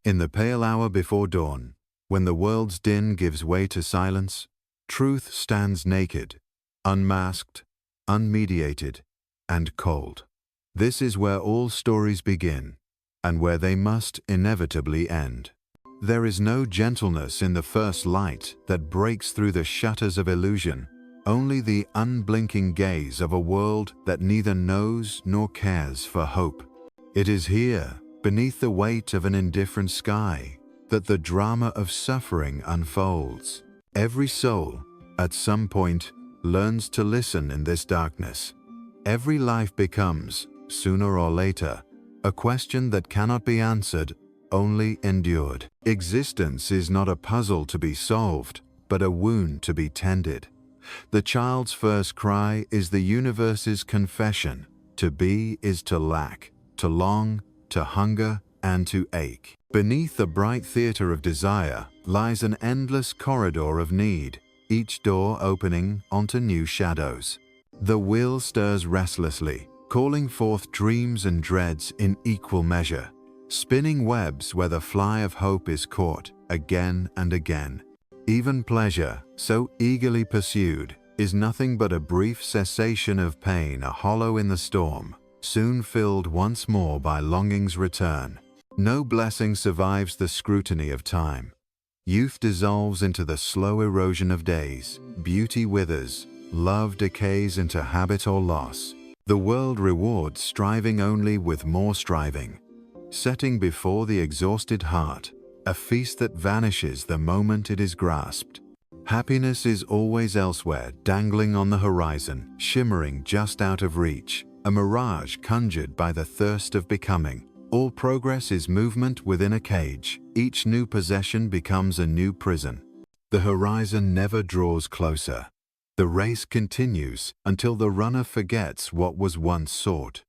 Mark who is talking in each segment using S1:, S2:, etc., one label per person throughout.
S1: In the pale hour before dawn, when the world's din gives way to silence, truth stands naked, unmasked, unmediated, and cold. This is where all stories begin, and where they must inevitably end. There is no gentleness in the first light that breaks through the shutters of illusion, only the unblinking gaze of a world that neither knows nor cares for hope. It is here, beneath the weight of an indifferent sky, that the drama of suffering unfolds. Every soul, at some point, learns to listen in this darkness. Every life becomes, sooner or later, a question that cannot be answered, only endured. Existence is not a puzzle to be solved, but a wound to be tended. The child's first cry is the universe's confession. To be is to lack, to long, to hunger, and to ache. Beneath the bright theater of desire lies an endless corridor of need, each door opening onto new shadows. The will stirs restlessly, calling forth dreams and dreads in equal measure, spinning webs where the fly of hope is caught again and again. Even pleasure, so eagerly pursued, is nothing but a brief cessation of pain, a hollow in the storm, soon filled once more by longing's return. No blessing survives the scrutiny of time. Youth dissolves into the slow erosion of days, beauty withers, love decays into habit or loss. The world rewards striving only with more striving, setting before the exhausted heart a feast that vanishes the moment it is grasped. Happiness is always elsewhere, dangling on the horizon, shimmering just out of reach, a mirage conjured by the thirst of becoming. All progress is movement within a cage. Each new possession becomes a new prison. The horizon never draws closer. The race continues until the runner forgets what was once sought.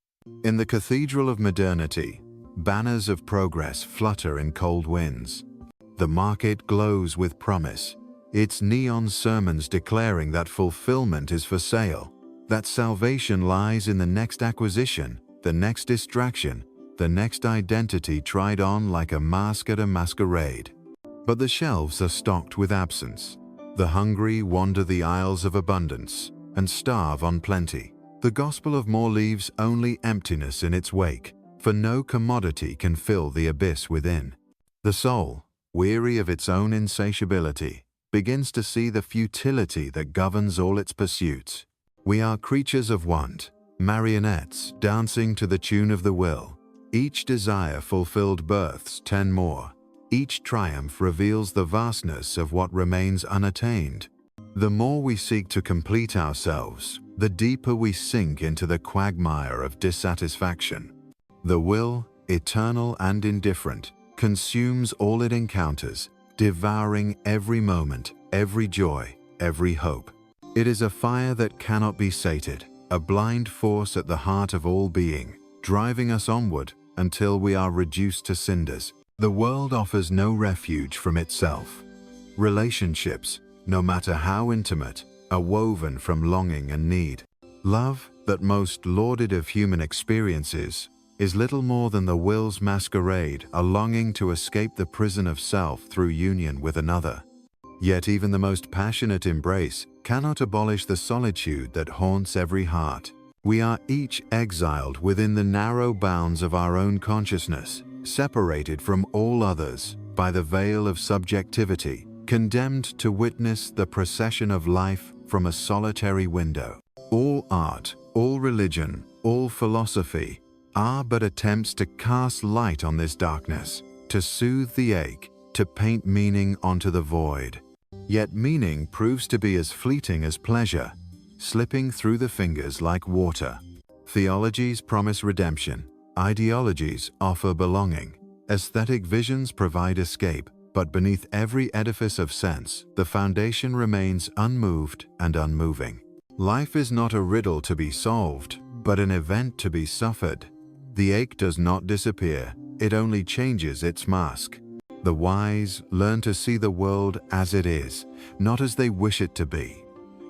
S1: In the cathedral of modernity, banners of progress flutter in cold winds. The market glows with promise, its neon sermons declaring that fulfillment is for sale, that salvation lies in the next acquisition, the next distraction, the next identity tried on like a mask at a masquerade. But the shelves are stocked with absence. The hungry wander the aisles of abundance and starve on plenty. The gospel of more leaves only emptiness in its wake, for no commodity can fill the abyss within. The soul, weary of its own insatiability, begins to see the futility that governs all its pursuits. We are creatures of want, marionettes dancing to the tune of the will. Each desire fulfilled births 10 more. Each triumph reveals the vastness of what remains unattained. The more we seek to complete ourselves, the deeper we sink into the quagmire of dissatisfaction. The will, eternal and indifferent, consumes all it encounters, devouring every moment, every joy, every hope. It is a fire that cannot be sated, a blind force at the heart of all being, driving us onward until we are reduced to cinders. The world offers no refuge from itself. Relationships, no matter how intimate, are woven from longing and need. Love, that most lauded of human experiences, is little more than the will's masquerade, a longing to escape the prison of self through union with another. Yet even the most passionate embrace cannot abolish the solitude that haunts every heart. We are each exiled within the narrow bounds of our own consciousness, separated from all others by the veil of subjectivity, condemned to witness the procession of life from a solitary window. All art, all religion, all philosophy are but attempts to cast light on this darkness, to soothe the ache, to paint meaning onto the void. Yet meaning proves to be as fleeting as pleasure, slipping through the fingers like water. Theologies promise redemption, ideologies offer belonging, aesthetic visions provide escape, but beneath every edifice of sense, the foundation remains unmoved and unmoving. Life is not a riddle to be solved, but an event to be suffered. The ache does not disappear, it only changes its mask. The wise learn to see the world as it is, not as they wish it to be.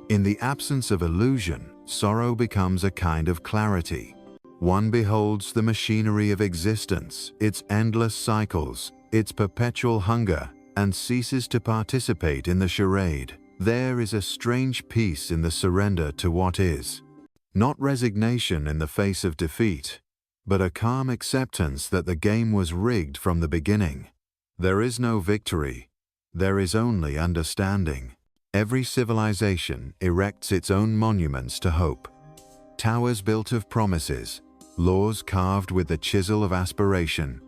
S1: In the absence of illusion, sorrow becomes a kind of clarity. One beholds the machinery of existence, its endless cycles, its perpetual hunger, and ceases to participate in the charade. There is a strange peace in the surrender to what is. Not resignation in the face of defeat, but a calm acceptance that the game was rigged from the beginning. There is no victory. There is only understanding. Every civilization erects its own monuments to hope. Towers built of promises, laws carved with the chisel of aspiration,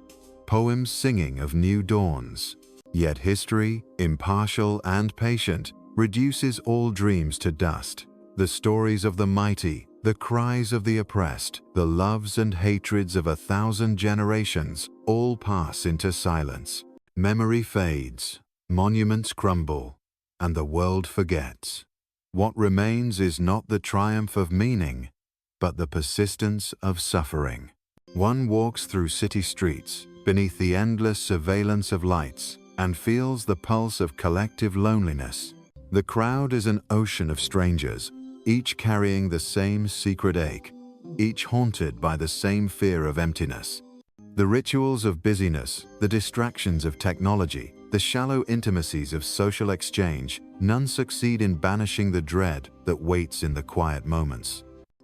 S1: poems singing of new dawns. Yet history, impartial and patient, reduces all dreams to dust. The stories of the mighty, the cries of the oppressed, the loves and hatreds of 1,000 generations all pass into silence. Memory fades, monuments crumble, and the world forgets. What remains is not the triumph of meaning, but the persistence of suffering. One walks through city streets, beneath the endless surveillance of lights, and feels the pulse of collective loneliness. The crowd is an ocean of strangers, each carrying the same secret ache, each haunted by the same fear of emptiness. The rituals of busyness, the distractions of technology, the shallow intimacies of social exchange, none succeed in banishing the dread that waits in the quiet moments.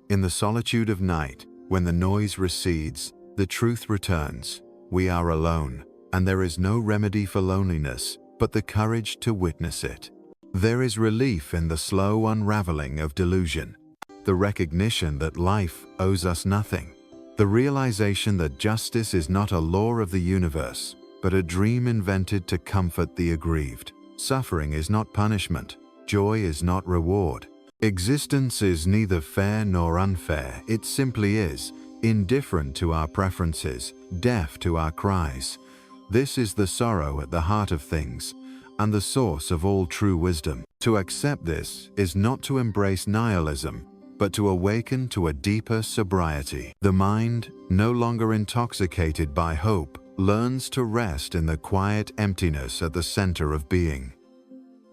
S1: In the solitude of night, when the noise recedes, the truth returns. We are alone, and there is no remedy for loneliness but the courage to witness it. There is relief in the slow unraveling of delusion, the recognition that life owes us nothing, the realization that justice is not a law of the universe, but a dream invented to comfort the aggrieved. Suffering is not punishment, joy is not reward. Existence is neither fair nor unfair, it simply is, indifferent to our preferences, deaf to our cries. This is the sorrow at the heart of things, and the source of all true wisdom. To accept this is not to embrace nihilism, but to awaken to a deeper sobriety. The mind, no longer intoxicated by hope, learns to rest in the quiet emptiness at the center of being.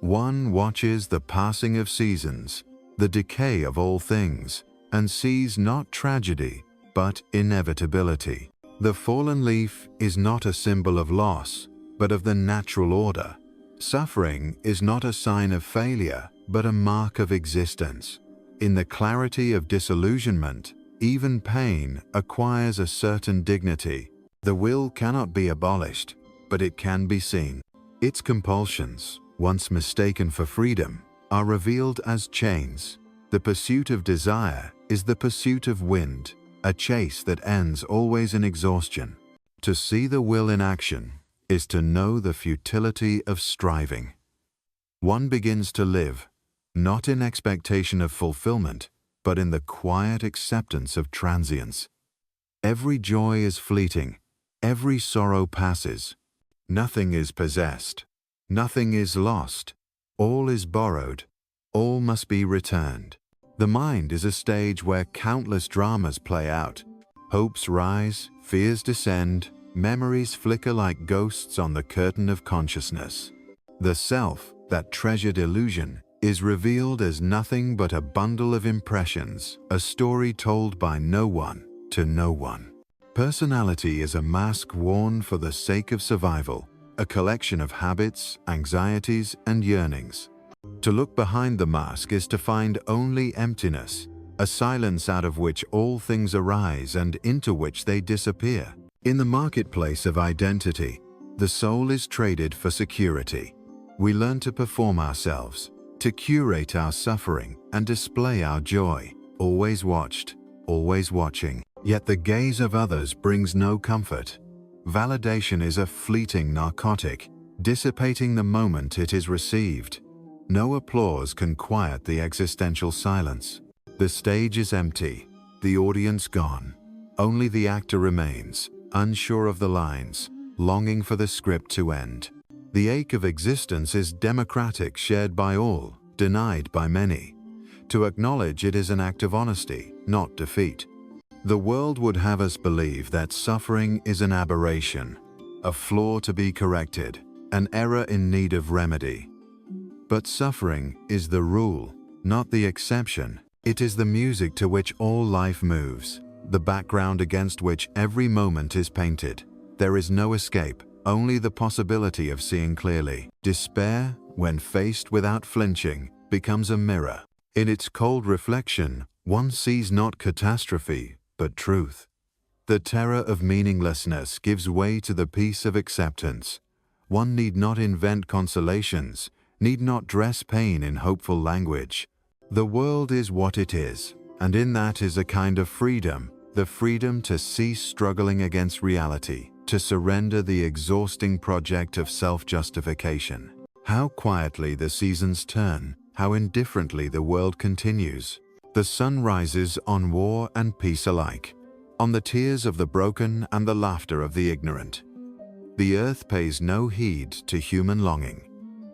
S1: One watches the passing of seasons, the decay of all things, and sees not tragedy, but inevitability. The fallen leaf is not a symbol of loss, but of the natural order. Suffering is not a sign of failure, but a mark of existence. In the clarity of disillusionment, even pain acquires a certain dignity. The will cannot be abolished, but it can be seen. Its compulsions, once mistaken for freedom, are revealed as chains. The pursuit of desire is the pursuit of wind, a chase that ends always in exhaustion. To see the will in action is to know the futility of striving. One begins to live, not in expectation of fulfillment, but in the quiet acceptance of transience. Every joy is fleeting, every sorrow passes. Nothing is possessed, nothing is lost, all is borrowed, all must be returned. The mind is a stage where countless dramas play out. Hopes rise, fears descend, memories flicker like ghosts on the curtain of consciousness. The self, that treasured illusion, is revealed as nothing but a bundle of impressions, a story told by no one to no one. Personality is a mask worn for the sake of survival, a collection of habits, anxieties, and yearnings. To look behind the mask is to find only emptiness, a silence out of which all things arise and into which they disappear. In the marketplace of identity, the soul is traded for security. We learn to perform ourselves, to curate our suffering and display our joy, always watched, always watching. Yet the gaze of others brings no comfort. Validation is a fleeting narcotic, dissipating the moment it is received. No applause can quiet the existential silence. The stage is empty, the audience gone. Only the actor remains, unsure of the lines, longing for the script to end. The ache of existence is democratic, shared by all, denied by many. To acknowledge it is an act of honesty, not defeat. The world would have us believe that suffering is an aberration, a flaw to be corrected, an error in need of remedy. But suffering is the rule, not the exception. It is the music to which all life moves, the background against which every moment is painted. There is no escape, only the possibility of seeing clearly. Despair, when faced without flinching, becomes a mirror. In its cold reflection, one sees not catastrophe, but truth. The terror of meaninglessness gives way to the peace of acceptance. One need not invent consolations, need not dress pain in hopeful language. The world is what it is, and in that is a kind of freedom, the freedom to cease struggling against reality, to surrender the exhausting project of self-justification. How quietly the seasons turn, how indifferently the world continues. The sun rises on war and peace alike, on the tears of the broken and the laughter of the ignorant. The earth pays no heed to human longing.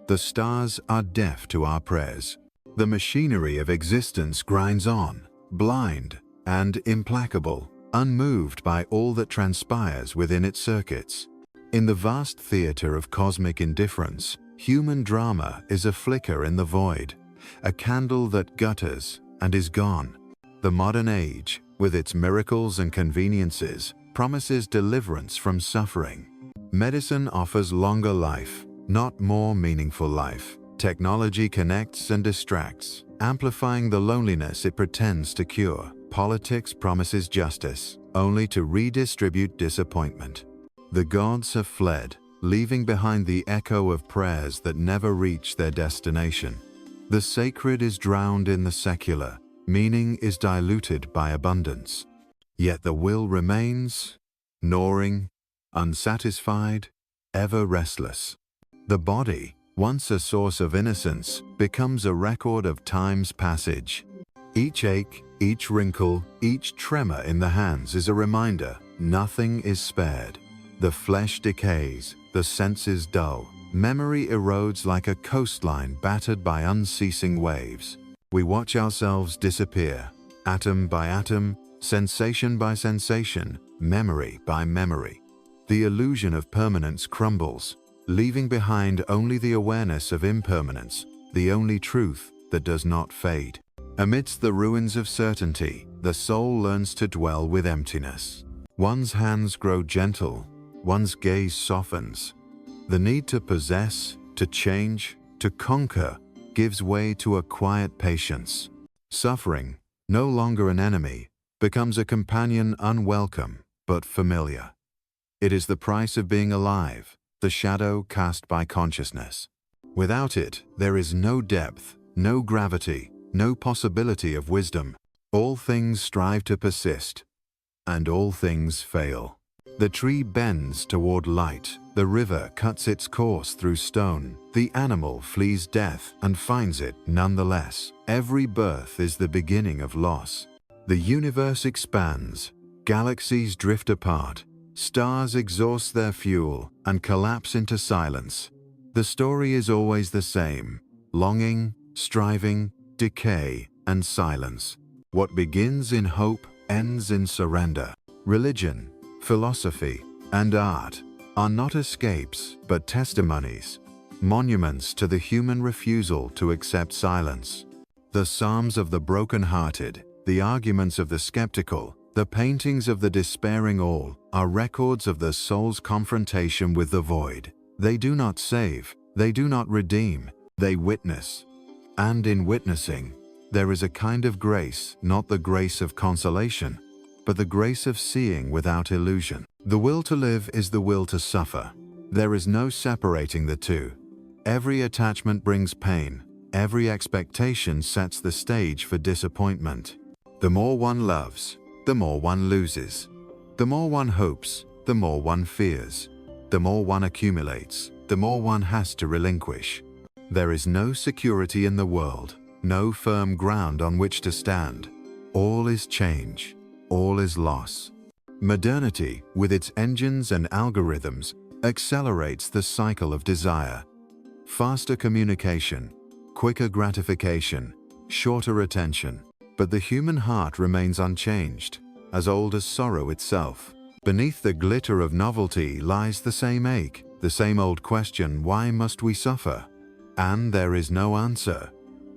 S1: The stars are deaf to our prayers. The machinery of existence grinds on, blind and implacable, unmoved by all that transpires within its circuits. In the vast theater of cosmic indifference, human drama is a flicker in the void, a candle that gutters and is gone. The modern age, with its miracles and conveniences, promises deliverance from suffering. Medicine offers longer life, not more meaningful life. Technology connects and distracts, amplifying the loneliness it pretends to cure. Politics promises justice, only to redistribute disappointment. The gods have fled, leaving behind the echo of prayers that never reach their destination. The sacred is drowned in the secular, meaning is diluted by abundance. Yet the will remains, gnawing, unsatisfied, ever restless. The body, once a source of innocence, becomes a record of time's passage. Each ache, each wrinkle, each tremor in the hands is a reminder nothing is spared. The flesh decays, the senses dull. Memory erodes like a coastline battered by unceasing waves. We watch ourselves disappear, atom by atom, sensation by sensation, memory by memory. The illusion of permanence crumbles, leaving behind only the awareness of impermanence, the only truth that does not fade. Amidst the ruins of certainty, the soul learns to dwell with emptiness. One's hands grow gentle, one's gaze softens. The need to possess, to change, to conquer, gives way to a quiet patience. Suffering, no longer an enemy, becomes a companion unwelcome but familiar. It is the price of being alive, the shadow cast by consciousness. Without it, there is no depth, no gravity, no possibility of wisdom. All things strive to persist, and all things fail. The tree bends toward light, the river cuts its course through stone, the animal flees death and finds it nonetheless. Every birth is the beginning of loss. The universe expands, galaxies drift apart, stars exhaust their fuel and collapse into silence. The story is always the same: longing, striving, decay, and silence. What begins in hope ends in surrender. Religion, philosophy, and art are not escapes but testimonies, monuments to the human refusal to accept silence. The psalms of the broken-hearted, the arguments of the skeptical, the paintings of the despairing all are records of the soul's confrontation with the void. They do not save, they do not redeem, they witness. And in witnessing, there is a kind of grace, not the grace of consolation, but the grace of seeing without illusion. The will to live is the will to suffer. There is no separating the two. Every attachment brings pain. Every expectation sets the stage for disappointment. The more one loves, the more one loses. The more one hopes, the more one fears. The more one accumulates, the more one has to relinquish. There is no security in the world, no firm ground on which to stand. All is change, all is loss. Modernity, with its engines and algorithms, accelerates the cycle of desire. Faster communication, quicker gratification, shorter attention. But the human heart remains unchanged, as old as sorrow itself. Beneath the glitter of novelty lies the same ache, the same old question: why must we suffer? And there is no answer,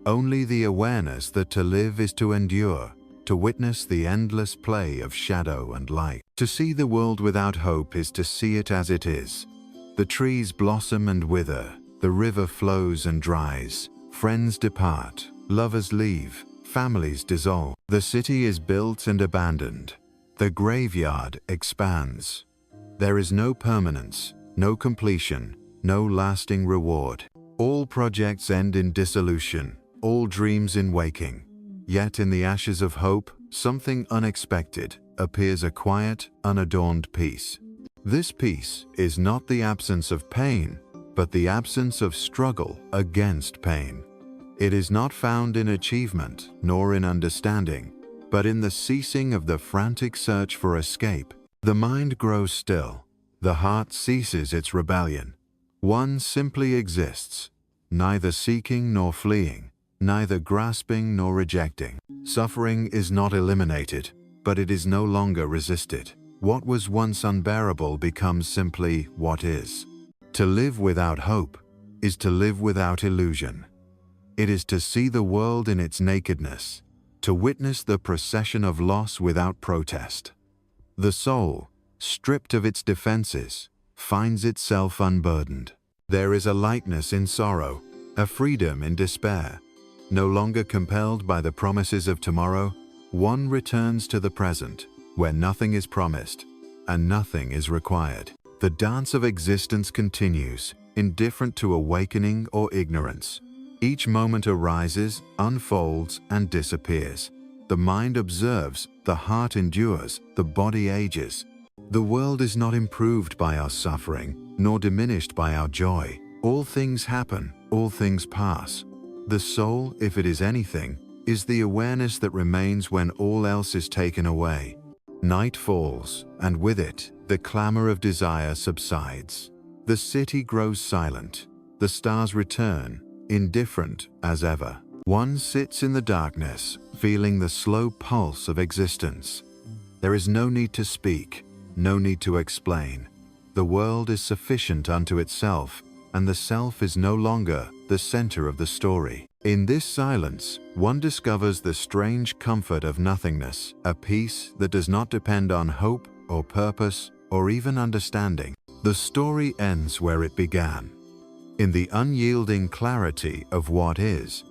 S1: only the awareness that to live is to endure, to witness the endless play of shadow and light. To see the world without hope is to see it as it is. The trees blossom and wither, the river flows and dries, friends depart, lovers leave, families dissolve. The city is built and abandoned. The graveyard expands. There is no permanence, no completion, no lasting reward. All projects end in dissolution, all dreams in waking. Yet in the ashes of hope, something unexpected appears, a quiet, unadorned peace. This peace is not the absence of pain, but the absence of struggle against pain. It is not found in achievement nor in understanding, but in the ceasing of the frantic search for escape. The mind grows still. The heart ceases its rebellion. One simply exists, neither seeking nor fleeing, neither grasping nor rejecting. Suffering is not eliminated, but it is no longer resisted. What was once unbearable becomes simply what is. To live without hope is to live without illusion. It is to see the world in its nakedness, to witness the procession of loss without protest. The soul, stripped of its defenses, finds itself unburdened. There is a lightness in sorrow, a freedom in despair. No longer compelled by the promises of tomorrow, one returns to the present, where nothing is promised and nothing is required. The dance of existence continues, indifferent to awakening or ignorance. Each moment arises, unfolds, and disappears. The mind observes, the heart endures, the body ages. The world is not improved by our suffering, nor diminished by our joy. All things happen, all things pass. The soul, if it is anything, is the awareness that remains when all else is taken away. Night falls, and with it, the clamor of desire subsides. The city grows silent. The stars return, indifferent as ever. One sits in the darkness, feeling the slow pulse of existence. There is no need to speak, no need to explain. The world is sufficient unto itself, and the self is no longer the center of the story. In this silence, one discovers the strange comfort of nothingness, a peace that does not depend on hope or purpose or even understanding. The story ends where it began. In the unyielding clarity of what is,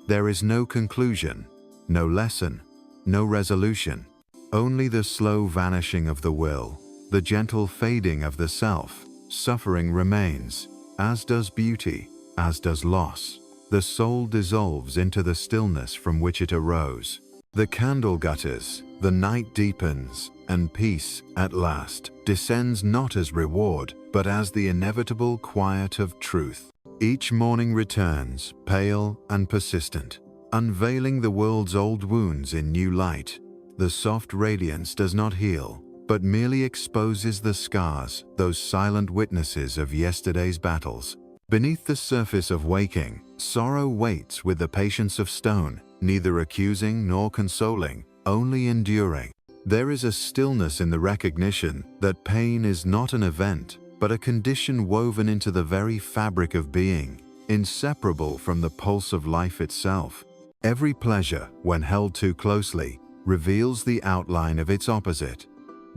S1: there is no conclusion, no lesson, no resolution, only the slow vanishing of the will, the gentle fading of the self. Suffering remains, as does beauty, as does loss. The soul dissolves into the stillness from which it arose. The candle gutters, the night deepens, and peace, at last, descends not as reward, but as the inevitable quiet of truth. Each morning returns, pale and persistent, unveiling the world's old wounds in new light. The soft radiance does not heal, but merely exposes the scars, those silent witnesses of yesterday's battles. Beneath the surface of waking, sorrow waits with the patience of stone, neither accusing nor consoling, only enduring. There is a stillness in the recognition that pain is not an event, but a condition woven into the very fabric of being, inseparable from the pulse of life itself. Every pleasure, when held too closely, reveals the outline of its opposite.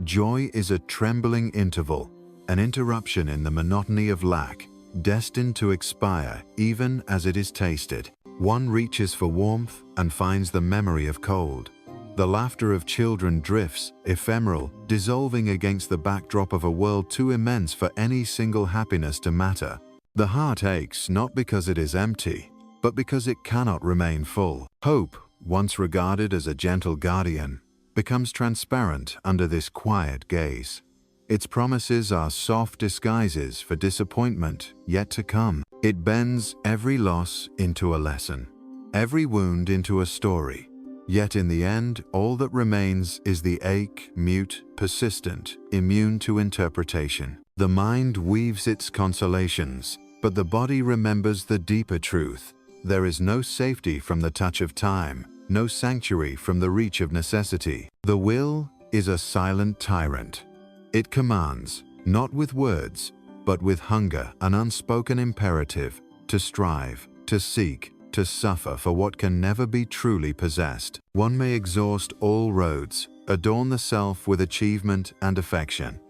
S1: Joy is a trembling interval, an interruption in the monotony of lack, destined to expire even as it is tasted. One reaches for warmth and finds the memory of cold. The laughter of children drifts, ephemeral, dissolving against the backdrop of a world too immense for any single happiness to matter. The heart aches not because it is empty, but because it cannot remain full. Hope, once regarded as a gentle guardian, becomes transparent under this quiet gaze. Its promises are soft disguises for disappointment yet to come. It bends every loss into a lesson, every wound into a story. Yet in the end, all that remains is the ache, mute, persistent, immune to interpretation. The mind weaves its consolations, but the body remembers the deeper truth. There is no safety from the touch of time, no sanctuary from the reach of necessity. The will is a silent tyrant. It commands, not with words, but with hunger, an unspoken imperative, to strive, to seek, to suffer for what can never be truly possessed. One may exhaust all roads, adorn the self with achievement and affection,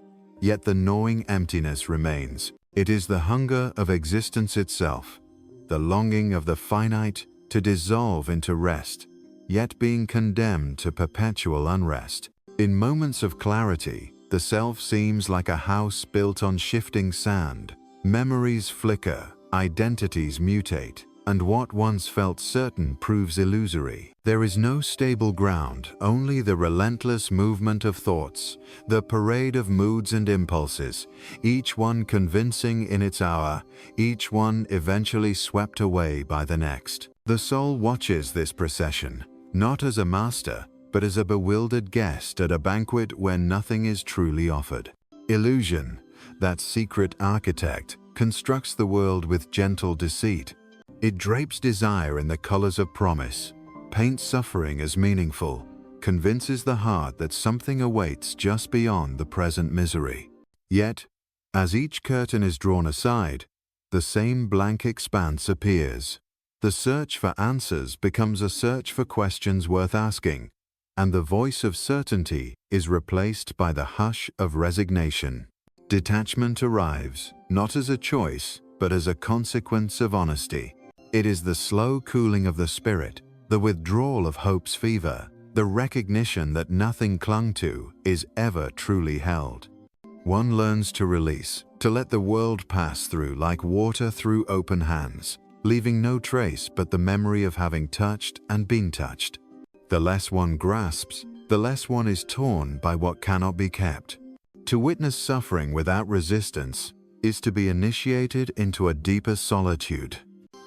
S1: yet the gnawing emptiness remains. It is the hunger of existence itself, the longing of the finite to dissolve into rest, yet being condemned to perpetual unrest. In moments of clarity, the self seems like a house built on shifting sand. Memories flicker, identities mutate, and what once felt certain proves illusory. There is no stable ground, only the relentless movement of thoughts, the parade of moods and impulses, each one convincing in its hour, each one eventually swept away by the next. The soul watches this procession, not as a master, but as a bewildered guest at a banquet where nothing is truly offered. Illusion, that secret architect, constructs the world with gentle deceit. It drapes desire in the colors of promise, paints suffering as meaningful, convinces the heart that something awaits just beyond the present misery. Yet, as each curtain is drawn aside, the same blank expanse appears. The search for answers becomes a search for questions worth asking, and the voice of certainty is replaced by the hush of resignation. Detachment arrives, not as a choice, but as a consequence of honesty. It is the slow cooling of the spirit, the withdrawal of hope's fever, the recognition that nothing clung to is ever truly held. One learns to release, to let the world pass through like water through open hands, leaving no trace but the memory of having touched and been touched. The less one grasps, the less one is torn by what cannot be kept. To witness suffering without resistance is to be initiated into a deeper solitude.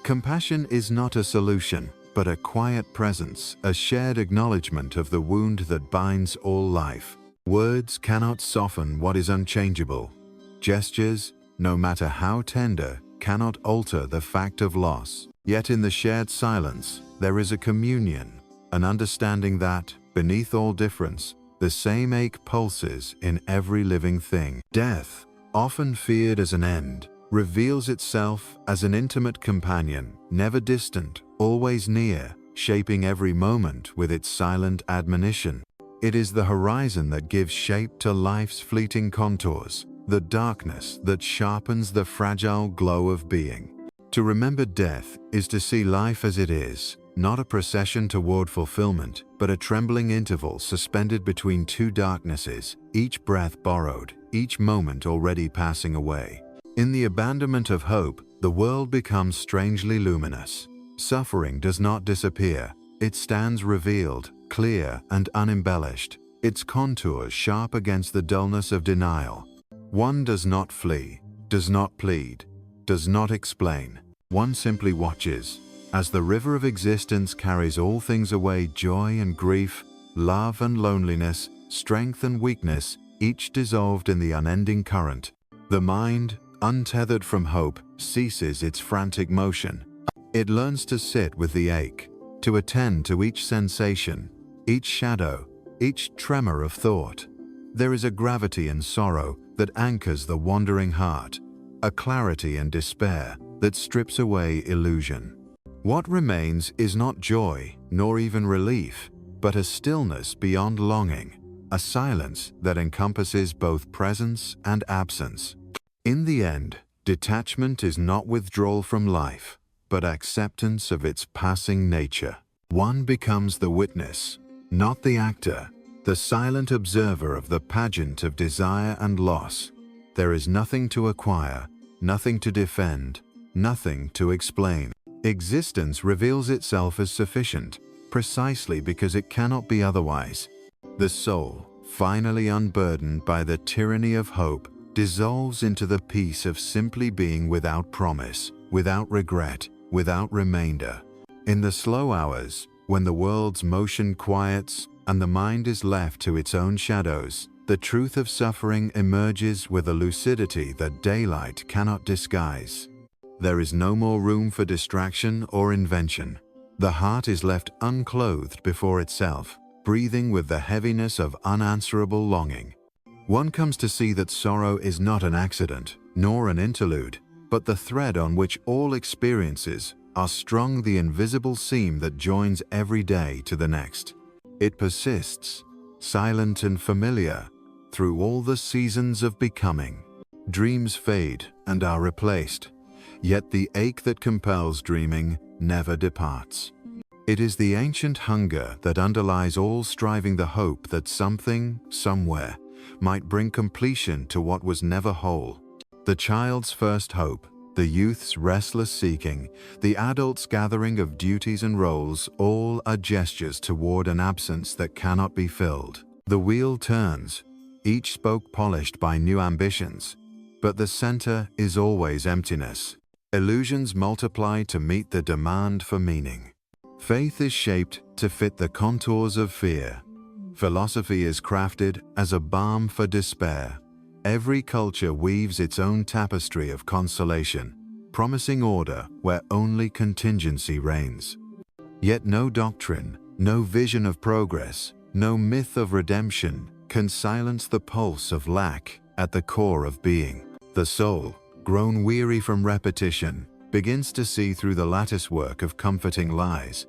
S1: Compassion is not a solution, but a quiet presence, a shared acknowledgement of the wound that binds all life. Words cannot soften what is unchangeable. Gestures, no matter how tender, cannot alter the fact of loss. Yet in the shared silence, there is a communion, an understanding that, beneath all difference, the same ache pulses in every living thing. Death, often feared as an end, reveals itself as an intimate companion, never distant, always near, shaping every moment with its silent admonition. It is the horizon that gives shape to life's fleeting contours, the darkness that sharpens the fragile glow of being. To remember death is to see life as it is, not a procession toward fulfillment, but a trembling interval suspended between two darknesses, each breath borrowed, each moment already passing away. In the abandonment of hope, the world becomes strangely luminous. Suffering does not disappear. It stands revealed, clear and unembellished, its contours sharp against the dullness of denial. One does not flee, does not plead, does not explain. One simply watches, as the river of existence carries all things away, joy and grief, love and loneliness, strength and weakness, each dissolved in the unending current. The mind, untethered from hope, ceases its frantic motion. It learns to sit with the ache, to attend to each sensation, each shadow, each tremor of thought. There is a gravity in sorrow that anchors the wandering heart, a clarity in despair that strips away illusion. What remains is not joy, nor even relief, but a stillness beyond longing, a silence that encompasses both presence and absence. In the end, detachment is not withdrawal from life, but acceptance of its passing nature. One becomes the witness, not the actor, the silent observer of the pageant of desire and loss. There is nothing to acquire, nothing to defend, nothing to explain. Existence reveals itself as sufficient, precisely because it cannot be otherwise. The soul, finally unburdened by the tyranny of hope, dissolves into the peace of simply being without promise, without regret, without remainder. In the slow hours, when the world's motion quiets and the mind is left to its own shadows, the truth of suffering emerges with a lucidity that daylight cannot disguise. There is no more room for distraction or invention. The heart is left unclothed before itself, breathing with the heaviness of unanswerable longing. One comes to see that sorrow is not an accident, nor an interlude, but the thread on which all experiences are strung, the invisible seam that joins every day to the next. It persists, silent and familiar, through all the seasons of becoming. Dreams fade and are replaced, yet the ache that compels dreaming never departs. It is the ancient hunger that underlies all striving, the hope that something, somewhere, might bring completion to what was never whole. The child's first hope, the youth's restless seeking, the adult's gathering of duties and roles, all are gestures toward an absence that cannot be filled. The wheel turns, each spoke polished by new ambitions, but the center is always emptiness. Illusions multiply to meet the demand for meaning. Faith is shaped to fit the contours of fear. Philosophy is crafted as a balm for despair. Every culture weaves its own tapestry of consolation, promising order where only contingency reigns. Yet no doctrine, no vision of progress, no myth of redemption can silence the pulse of lack at the core of being. The soul, grown weary from repetition, begins to see through the latticework of comforting lies.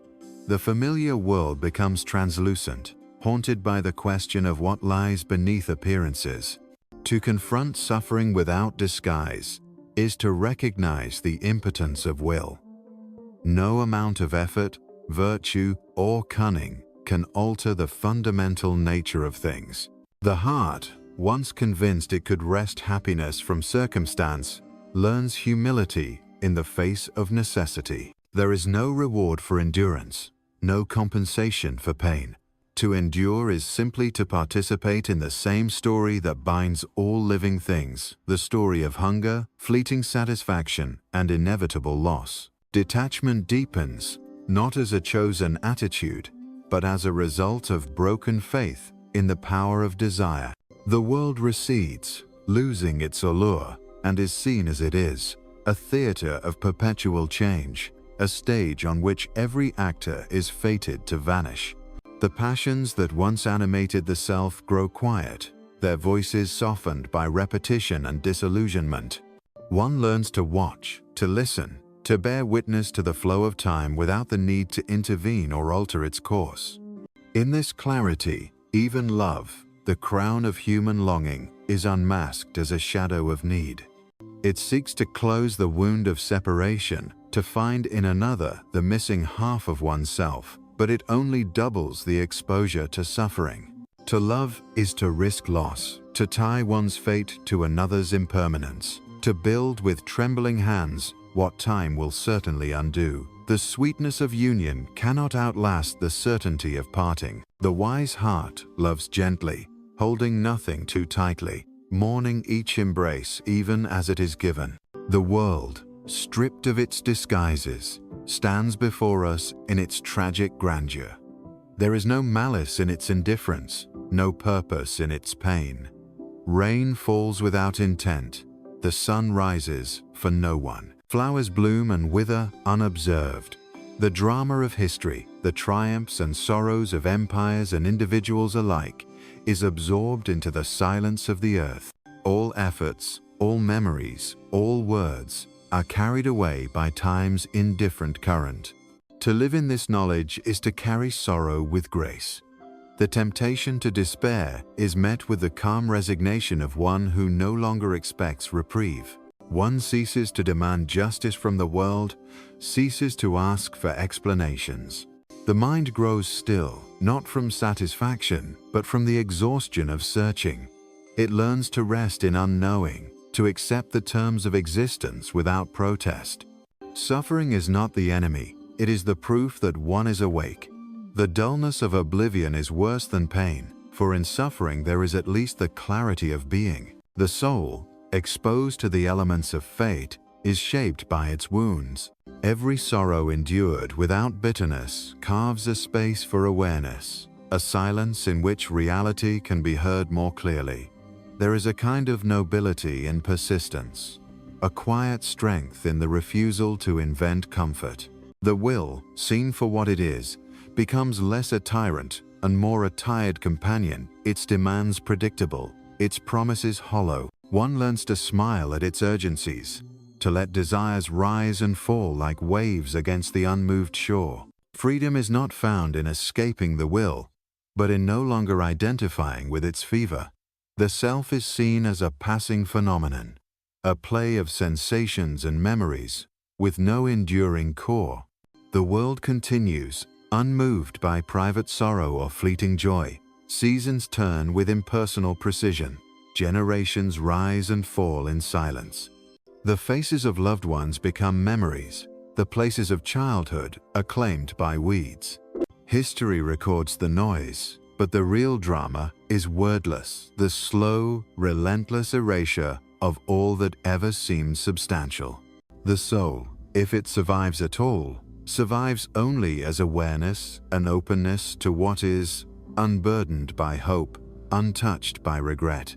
S1: The familiar world becomes translucent, haunted by the question of what lies beneath appearances. To confront suffering without disguise is to recognize the impotence of will. No amount of effort, virtue, or cunning can alter the fundamental nature of things. The heart, once convinced it could wrest happiness from circumstance, learns humility in the face of necessity. There is no reward for endurance, no compensation for pain. To endure is simply to participate in the same story that binds all living things, the story of hunger, fleeting satisfaction, and inevitable loss. Detachment deepens, not as a chosen attitude, but as a result of broken faith in the power of desire. The world recedes, losing its allure, and is seen as it is, a theater of perpetual change, a stage on which every actor is fated to vanish. The passions that once animated the self grow quiet, their voices softened by repetition and disillusionment. One learns to watch, to listen, to bear witness to the flow of time without the need to intervene or alter its course. In this clarity, even love, the crown of human longing, is unmasked as a shadow of need. It seeks to close the wound of separation, to find in another the missing half of oneself, but it only doubles the exposure to suffering. To love is to risk loss, to tie one's fate to another's impermanence, to build with trembling hands what time will certainly undo. The sweetness of union cannot outlast the certainty of parting. The wise heart loves gently, holding nothing too tightly, mourning each embrace even as it is given. The world, stripped of its disguises, stands before us in its tragic grandeur. There is no malice in its indifference, no purpose in its pain. Rain falls without intent, the sun rises for no one. Flowers bloom and wither unobserved. The drama of history, the triumphs and sorrows of empires and individuals alike, is absorbed into the silence of the earth. All efforts, all memories, all words are carried away by time's indifferent current. To live in this knowledge is to carry sorrow with grace. The temptation to despair is met with the calm resignation of one who no longer expects reprieve. One ceases to demand justice from the world, ceases to ask for explanations. The mind grows still, not from satisfaction, but from the exhaustion of searching. It learns to rest in unknowing, to accept the terms of existence without protest. Suffering is not the enemy, it is the proof that one is awake. The dullness of oblivion is worse than pain, for in suffering there is at least the clarity of being. The soul, exposed to the elements of fate, is shaped by its wounds. Every sorrow endured without bitterness carves a space for awareness, a silence in which reality can be heard more clearly. There is a kind of nobility in persistence, a quiet strength in the refusal to invent comfort. The will, seen for what it is, becomes less a tyrant and more a tired companion, its demands predictable, its promises hollow. One learns to smile at its urgencies, to let desires rise and fall like waves against the unmoved shore. Freedom is not found in escaping the will, but in no longer identifying with its fever. The self is seen as a passing phenomenon, a play of sensations and memories, with no enduring core. The world continues, unmoved by private sorrow or fleeting joy. Seasons turn with impersonal precision. Generations rise and fall in silence. The faces of loved ones become memories. The places of childhood are claimed by weeds. History records the noise, but the real drama is wordless, the slow, relentless erasure of all that ever seemed substantial. The soul, if it survives at all, survives only as awareness and openness to what is, unburdened by hope, untouched by regret.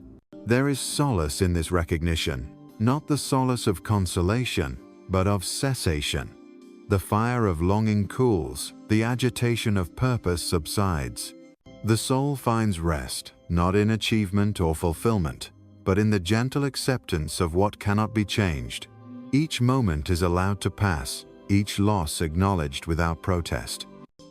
S1: There is solace in this recognition, not the solace of consolation, but of cessation. The fire of longing cools, the agitation of purpose subsides. The soul finds rest, not in achievement or fulfillment, but in the gentle acceptance of what cannot be changed. Each moment is allowed to pass, each loss acknowledged without protest.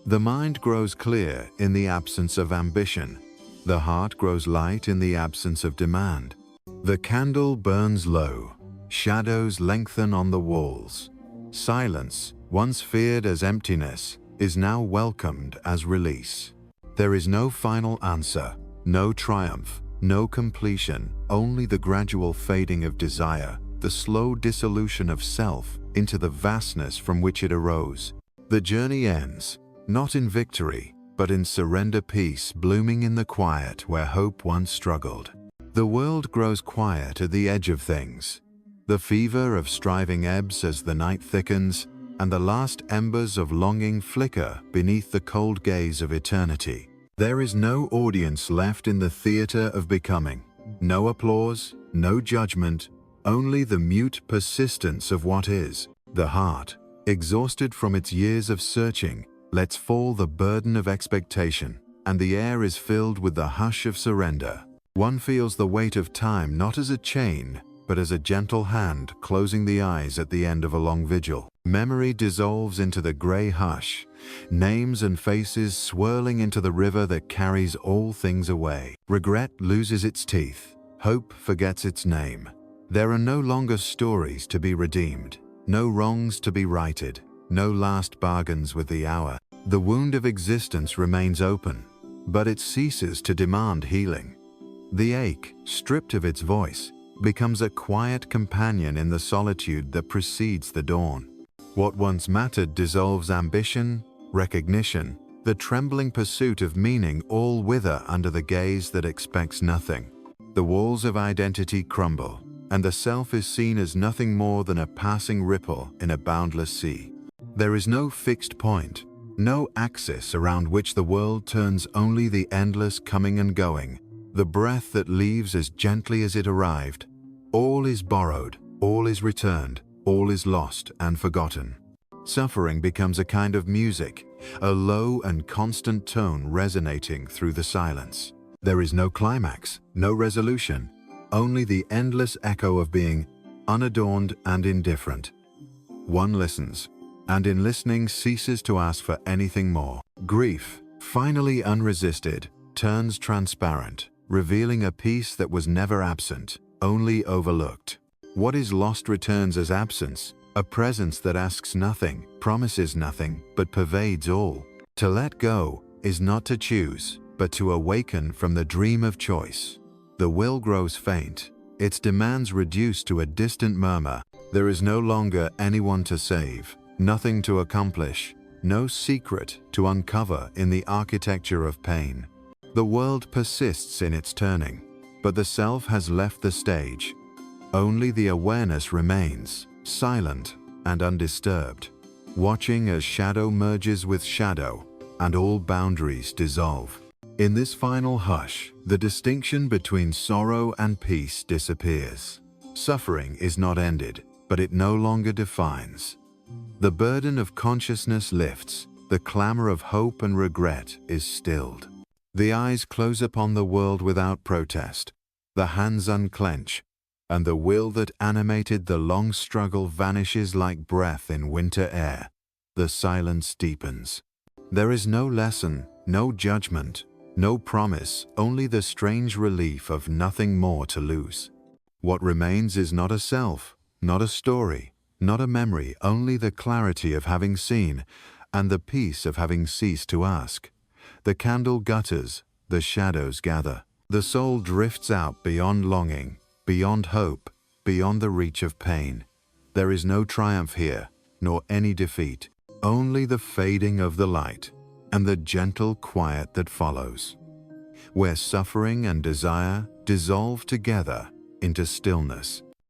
S1: The mind grows clear in the absence of ambition. The heart grows light in the absence of demand. The candle burns low. Shadows lengthen on the walls. Silence, once feared as emptiness, is now welcomed as release. There is no final answer, no triumph, no completion, only the gradual fading of desire, the slow dissolution of self into the vastness from which it arose. The journey ends, not in victory, but in surrender peace blooming in the quiet where hope once struggled. The world grows quiet at the edge of things. The fever of striving ebbs as the night thickens, and the last embers of longing flicker beneath the cold gaze of eternity. There is no audience left in the theater of becoming. No applause, no judgment, only the mute persistence of what is. The heart, exhausted from its years of searching, lets fall the burden of expectation, and the air is filled with the hush of surrender. One feels the weight of time not as a chain, but as a gentle hand closing the eyes at the end of a long vigil. Memory dissolves into the gray hush, names and faces swirling into the river that carries all things away. Regret loses its teeth, hope forgets its name. There are no longer stories to be redeemed, no wrongs to be righted, no last bargains with the hour. The wound of existence remains open, but it ceases to demand healing. The ache, stripped of its voice, becomes a quiet companion in the solitude that precedes the dawn. What once mattered dissolves ambition, recognition, the trembling pursuit of meaning all wither under the gaze that expects nothing. The walls of identity crumble, and the self is seen as nothing more than a passing ripple in a boundless sea. There is no fixed point, no axis around which the world turns, only the endless coming and going, the breath that leaves as gently as it arrived. All is borrowed, all is returned, all is lost and forgotten. Suffering becomes a kind of music, a low and constant tone resonating through the silence. There is no climax, no resolution, only the endless echo of being unadorned and indifferent. One listens, and in listening ceases to ask for anything more. Grief, finally unresisted, turns transparent, revealing a peace that was never absent, only overlooked. What is lost returns as absence, a presence that asks nothing, promises nothing, but pervades all. To let go is not to choose, but to awaken from the dream of choice. The will grows faint, its demands reduced to a distant murmur. There is no longer anyone to save, nothing to accomplish, no secret to uncover in the architecture of pain. The world persists in its turning, but the self has left the stage. Only the awareness remains, silent and undisturbed, watching as shadow merges with shadow and all boundaries dissolve. In this final hush, the distinction between sorrow and peace disappears. Suffering is not ended, but it no longer defines. The burden of consciousness lifts, the clamor of hope and regret is stilled. The eyes close upon the world without protest, the hands unclench, and the will that animated the long struggle vanishes like breath in winter air. The silence deepens. There is no lesson, no judgment, no promise, only the strange relief of nothing more to lose. What remains is not a self, not a story, not a memory, only the clarity of having seen, and the peace of having ceased to ask. The candle gutters, the shadows gather. The soul drifts out beyond longing, beyond hope, beyond the reach of pain. There is no triumph here, nor any defeat, only the fading of the light, and the gentle quiet that follows, where suffering and desire dissolve together into stillness.